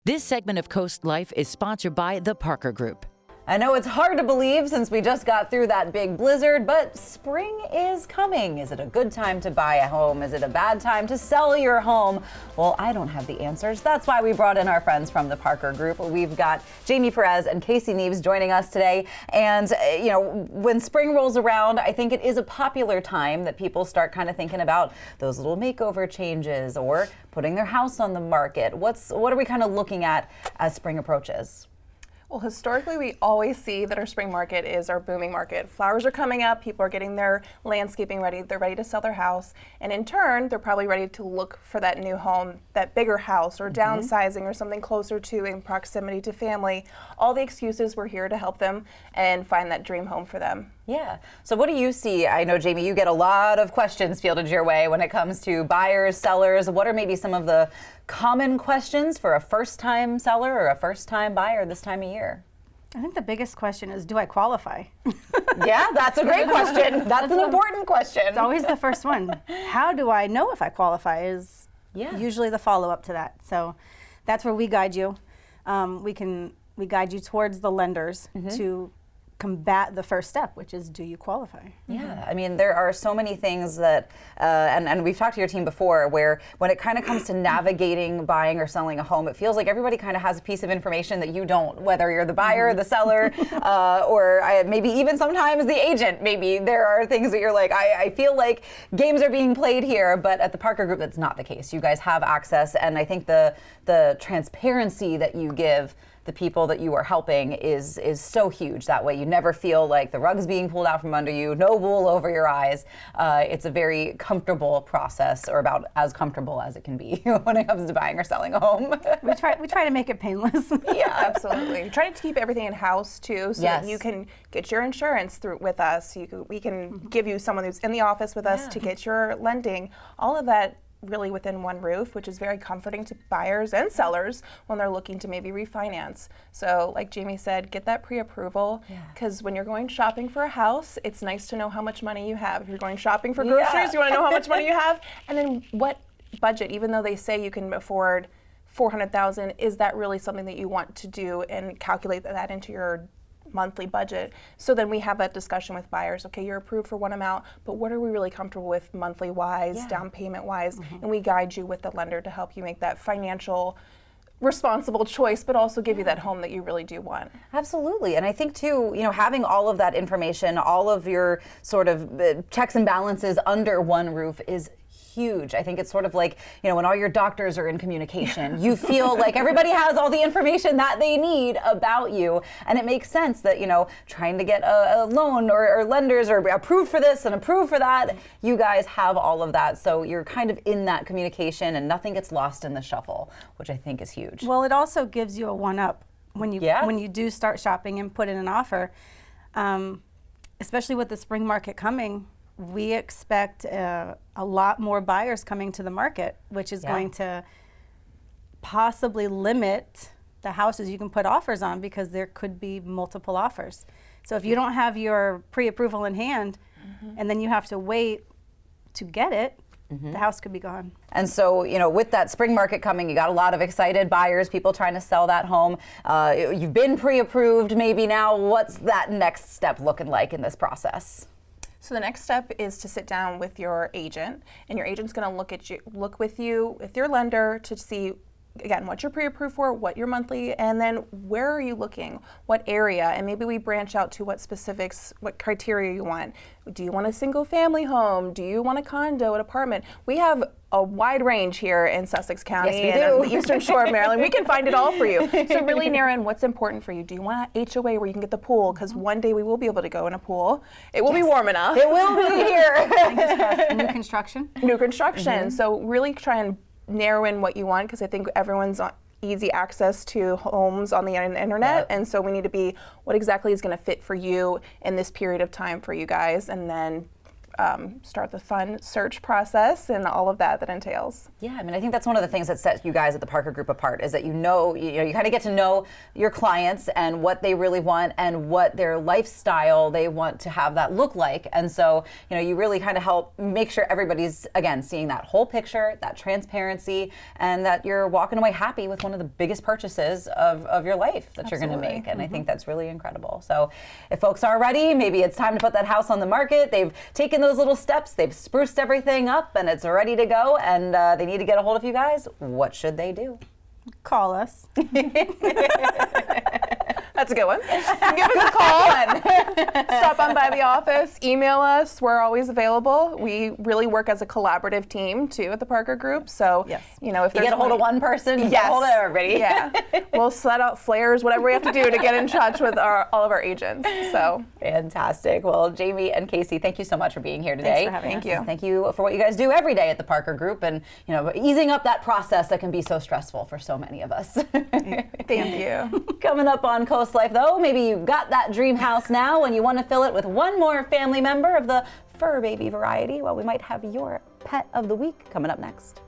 This segment of Coast Life is sponsored by the Parker Group. I know it's hard to believe since we just got through that big blizzard, but spring is coming. Is it a good time to buy a home? Is it a bad time to sell your home? Well, I don't have the answers. That's why we brought in our friends from the Parker Group. We've got Jamie Perez and Casey Neves joining us today. And, when spring rolls around, I think it is a popular time that people start kind of thinking about those little makeover changes or putting their house on the market. What are we kind of looking at as spring approaches? Well, historically, we always see that our spring market is our booming market. Flowers are coming up, people are getting their landscaping ready, they're ready to sell their house, and in turn, they're probably ready to look for that new home, that bigger house, or downsizing, or something closer to in proximity to family. All the excuses, we're here to help them and find that dream home for them. Yeah. So what do you see? I know, Jamie, you get a lot of questions fielded your way when it comes to buyers, sellers. What are maybe some of the common questions for a first-time seller or a first-time buyer this time of year? I think the biggest question is, do I qualify? Yeah, that's a great question. That's an important question. It's always the first one. How do I know if I qualify is usually the follow-up to that. So that's where we guide you. We guide you towards the lenders to combat the first step, which is, do you qualify? Yeah, I mean, there are so many things that, and we've talked to your team before, where when it kind of comes to navigating buying or selling a home, it feels like everybody kind of has a piece of information that you don't, whether you're the buyer, the seller, or maybe even sometimes the agent. Maybe there are things that you're like, I feel like games are being played here, but at the Parker Group, that's not the case. You guys have access, and I think the transparency that you give the people that you are helping is so huge. That way you never feel like the rug's being pulled out from under you, no wool over your eyes. It's a very comfortable process, or about as comfortable as it can be when it comes to buying or selling a home. We try to make it painless. Yeah, absolutely. Try to keep everything in-house too, so that you can get your insurance through with us. We can give you someone who's in the office with us to get your lending. All of that really within one roof, which is very comforting to buyers and sellers when they're looking to maybe refinance. So like Jamie said, get that pre-approval, because when you're going shopping for a house, it's nice to know how much money you have. If you're going shopping for groceries, you want to know how much money you have, and then what budget. Even though they say you can afford $400,000, is that really something that you want to do, and calculate that into your monthly budget? So then we have that discussion with buyers. Okay, you're approved for one amount, but what are we really comfortable with monthly wise, down payment wise? And we guide you with the lender to help you make that financial responsible choice, but also give you that home that you really do want. Absolutely. And I think too, having all of that information, all of your sort of checks and balances under one roof is huge. I think it's sort of like, when all your doctors are in communication, you feel like everybody has all the information that they need about you. And it makes sense that, trying to get a loan or lenders are approved for this and approved for that, you guys have all of that. So you're kind of in that communication and nothing gets lost in the shuffle, which I think is huge. Well, it also gives you a one-up when you do start shopping and put in an offer, especially with the spring market coming. We expect a lot more buyers coming to the market, which is going to possibly limit the houses you can put offers on, because there could be multiple offers. So if you don't have your pre-approval in hand, and then you have to wait to get it, the house could be gone. And so, with that spring market coming, you got a lot of excited buyers, people trying to sell that home. You've been pre-approved maybe now. What's that next step looking like in this process? So the next step is to sit down with your agent, and your agent's going to look with you, with your lender, to see, again, what you're pre-approved for, what your monthly, and then where are you looking, what area, and maybe we branch out to what specifics, what criteria you want. Do you want a single family home? Do you want a condo, an apartment? We have a wide range here in Sussex County and the Eastern Shore of Maryland. We can find it all for you. So really narrow in what's important for you. Do you want an HOA where you can get the pool? Because one day we will be able to go in a pool. It will be warm enough. It will be here. New construction? New construction. So really try and narrow in what you want, because I think everyone's on easy access to homes on the internet, and so we need to be what exactly is going to fit for you in this period of time for you guys, and then start the fun search process and all of that entails. Yeah, I mean, I think that's one of the things that sets you guys at the Parker Group apart is that you kind of get to know your clients and what they really want and what their lifestyle they want to have that look like. And so, you really kind of help make sure everybody's, again, seeing that whole picture, that transparency, and that you're walking away happy with one of the biggest purchases of your life that you're going to make. And I think that's really incredible. So if folks are ready, maybe it's time to put that house on the market. They've taken those little steps, they've spruced everything up, and it's ready to go, and they need to get a hold of you guys. What should they do? Call us. That's a good one. Give us a call and stop on by the office, email us. We're always available. We really work as a collaborative team too at the Parker Group. So, yes. If you get a hold of one person, you get a hold of everybody. Yeah. We'll set out flares, whatever we have to do to get in touch with all of our agents. So fantastic. Well, Jamie and Casey, thank you so much for being here today. Thanks for having us. Thank you for what you guys do every day at the Parker Group, and easing up that process that can be so stressful for so many of us. Thank you. Coming up on CoastLife, though, maybe you've got that dream house now and you want to fill it with one more family member of the fur baby variety. Well, we might have your pet of the week coming up next.